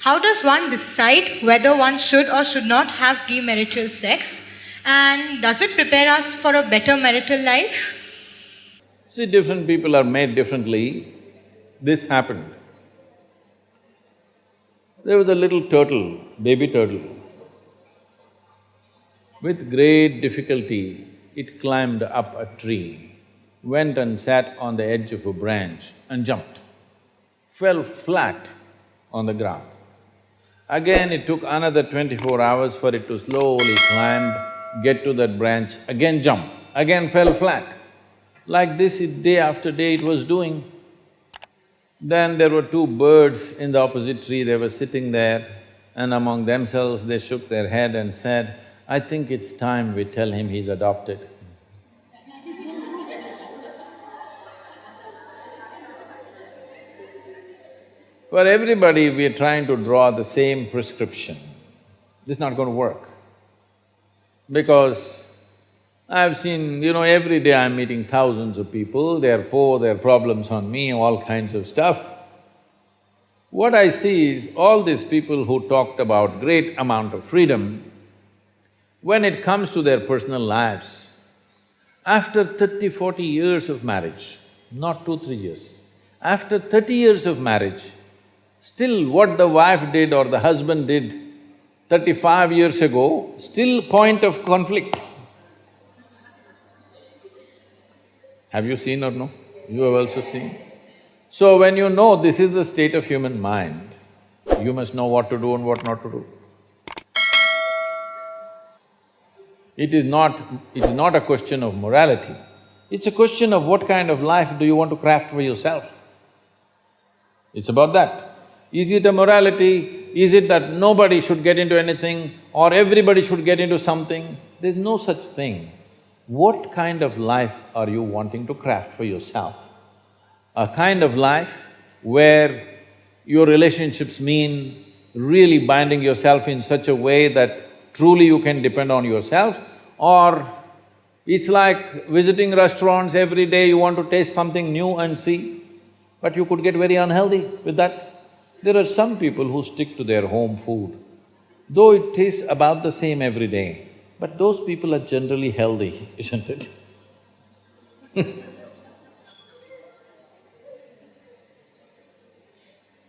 How does one decide whether one should or should not have premarital sex? And does it prepare us for a better marital life? See, different people are made differently. This happened. There was a little turtle, baby turtle. With great difficulty, it climbed up a tree, went and sat on the edge of a branch and jumped, fell flat on the ground. Again, it took another 24 hours for it to slowly climb, get to that branch, again jump, again fell flat. Like this, day after day it was doing. Then there were two birds in the opposite tree, they were sitting there, and among themselves they shook their head and said, "I think it's time we tell him he's adopted." For everybody, we are trying to draw the same prescription. This is not going to work. Because I've seen, every day I'm meeting thousands of people, they're poor, their problems on me, all kinds of stuff. What I see is all these people who talked about great amount of freedom, when it comes to their personal lives, after 30, 40 years of marriage, not 2, 3 years, after 30 years of marriage, still what the wife did or the husband did 35 years ago, still point of conflict. Have you seen or no? You have also seen. So when you know this is the state of human mind, you must know what to do and what not to do. It is not a question of morality, it's a question of what kind of life do you want to craft for yourself. It's about that. Is it a morality? Is it that nobody should get into anything or everybody should get into something? There's no such thing. What kind of life are you wanting to craft for yourself? A kind of life where your relationships mean really binding yourself in such a way that truly you can depend on yourself, or it's like visiting restaurants every day, you want to taste something new and see, but you could get very unhealthy with that. There are some people who stick to their home food, though it tastes about the same every day, but those people are generally healthy, isn't it?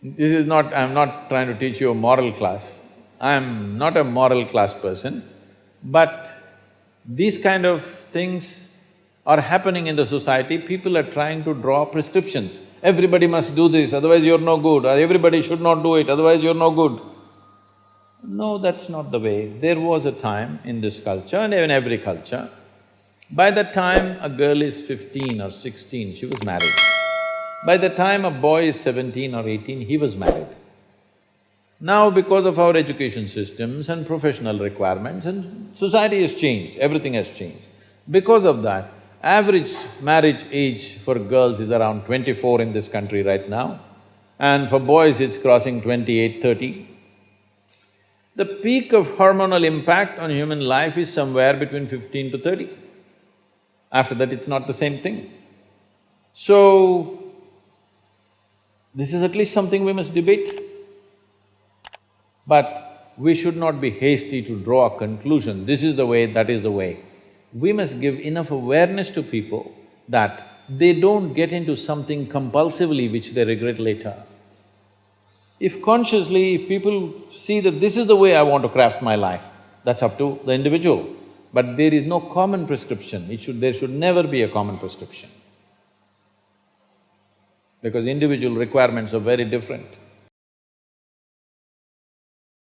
This is not… I'm not trying to teach you a moral class. I'm not a moral class person, but these kind of things are happening in the society. People are trying to draw prescriptions. Everybody must do this, otherwise you're no good, or everybody should not do it, otherwise you're no good. No, that's not the way. There was a time in this culture and in every culture, by the time a girl is 15 or 16, she was married. By the time a boy is 17 or 18, he was married. Now, because of our education systems and professional requirements, and society has changed, everything has changed. Because of that, average marriage age for girls is around 24 in this country right now, and for boys it's crossing 28, 30. The peak of hormonal impact on human life is somewhere between 15 to 30. After that, it's not the same thing. So, this is at least something we must debate. But we should not be hasty to draw a conclusion, this is the way, that is the way. We must give enough awareness to people that they don't get into something compulsively which they regret later. If consciously, if people see that this is the way I want to craft my life, that's up to the individual. But there is no common prescription, there should never be a common prescription. Because individual requirements are very different.